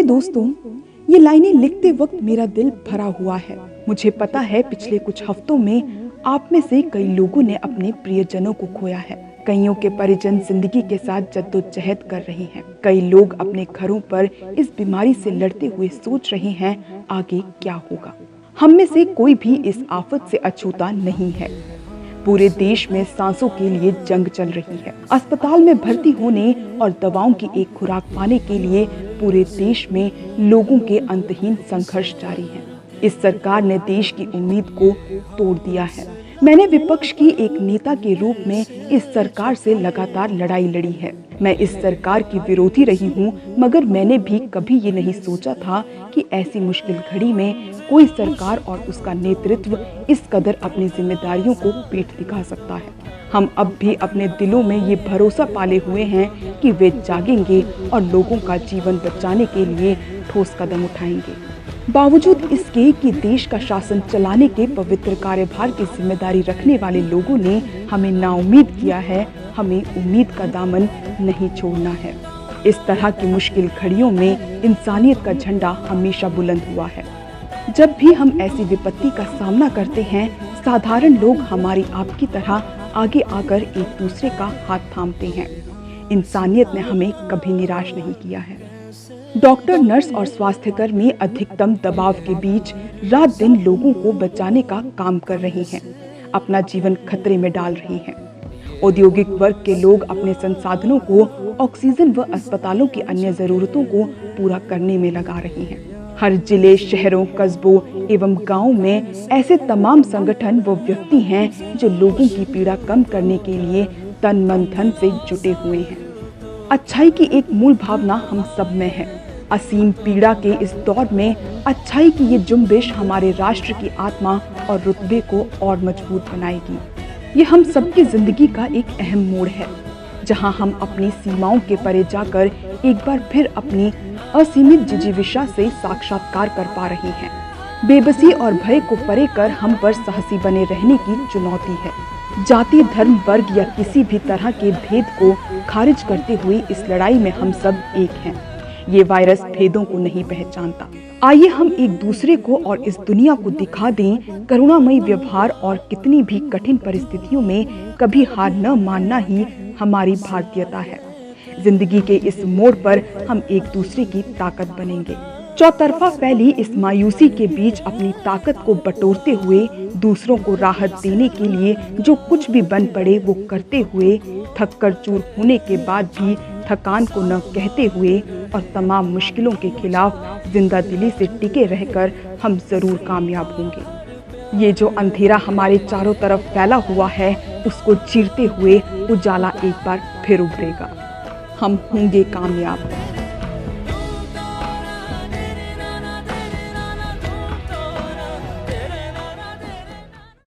दोस्तों, ये लाइनें लिखते वक्त मेरा दिल भरा हुआ है। मुझे पता है पिछले कुछ हफ्तों में आप में से कई लोगों ने अपने प्रियजनों को खोया है। कईयों के परिजन जिंदगी के साथ जद्दोजहद कर रहे हैं। कई लोग अपने घरों पर इस बीमारी से लड़ते हुए सोच रहे हैं आगे क्या होगा। हम में से कोई भी इस आफत से अछूता नहीं है। पूरे देश में सांसों के लिए जंग चल रही है। अस्पताल में भर्ती होने और दवाओं की एक खुराक पाने के लिए पूरे देश में लोगों के अंतहीन संघर्ष जारी है। इस सरकार ने देश की उम्मीद को तोड़ दिया है। मैंने विपक्ष की एक नेता के रूप में इस सरकार से लगातार लड़ाई लड़ी है। मैं इस सरकार की विरोधी रही हूँ, मगर मैंने भी कभी ये नहीं सोचा था कि ऐसी मुश्किल घड़ी में कोई सरकार और उसका नेतृत्व इस कदर अपनी जिम्मेदारियों को पीठ दिखा सकता है। हम अब भी अपने दिलों में ये भरोसा पाले हुए हैं कि वे जागेंगे और लोगों का जीवन बचाने के लिए ठोस कदम उठाएंगे। बावजूद इसके कि देश का शासन चलाने के पवित्र कार्यभार की जिम्मेदारी रखने वाले लोगों ने हमें नाउम्मीद किया है, हमें उम्मीद का दामन नहीं छोड़ना है। इस तरह की मुश्किल घड़ियों में इंसानियत का झंडा हमेशा बुलंद हुआ है। जब भी हम ऐसी विपत्ति का सामना करते हैं, साधारण लोग हमारी आपकी तरह आगे आकर एक दूसरे का हाथ थामते हैं। इंसानियत ने हमें कभी निराश नहीं किया है। डॉक्टर, नर्स और स्वास्थ्यकर्मी अधिकतम दबाव के बीच रात दिन लोगों को बचाने का काम कर रहे हैं, अपना जीवन खतरे में डाल रहे हैं। औद्योगिक वर्ग के लोग अपने संसाधनों को ऑक्सीजन व अस्पतालों की अन्य जरूरतों को पूरा करने में लगा रहे हैं। हर जिले, शहरों, कस्बों एवं गाँव में ऐसे तमाम संगठन व व्यक्ति हैं जो लोगों की पीड़ा कम करने के लिए तन मन धन से जुटे हुए हैं। अच्छाई की एक मूल भावना हम सब में है। असीम पीड़ा के इस दौर में अच्छाई की ये जुम्बिश हमारे राष्ट्र की आत्मा और रुतबे को और मजबूत बनाएगी। ये हम सबकी जिंदगी का एक अहम मोड़ है, जहां हम अपनी सीमाओं के परे जाकर एक बार फिर अपनी असीमित जिजीविषा से साक्षात्कार कर पा रहे हैं। बेबसी और भय को परे कर हम पर साहसी बने रहने की चुनौती है। जाति, धर्म, वर्ग या किसी भी तरह के भेद को खारिज करते हुए इस लड़ाई में हम सब एक हैं। ये वायरस भेदों को नहीं पहचानता। आइए हम एक दूसरे को और इस दुनिया को दिखा दें करुणामयी व्यवहार और कितनी भी कठिन परिस्थितियों में कभी हार न मानना ही हमारी भारतीयता है। जिंदगी के इस मोड़ पर हम एक दूसरे की ताकत बनेंगे। चौतरफा फैली इस मायूसी के बीच अपनी ताकत को बटोरते हुए दूसरों को राहत देने के लिए जो कुछ भी बन पड़े वो करते हुए, थक कर चूर होने के बाद भी थकान को न कहते हुए और तमाम मुश्किलों के खिलाफ जिंदा दिली से टिके रहकर हम जरूर कामयाब होंगे। ये जो अंधेरा हमारे चारों तरफ फैला हुआ है, उसको चीरते हुए उजाला एक बार फिर उभरेगा। हम होंगे कामयाब।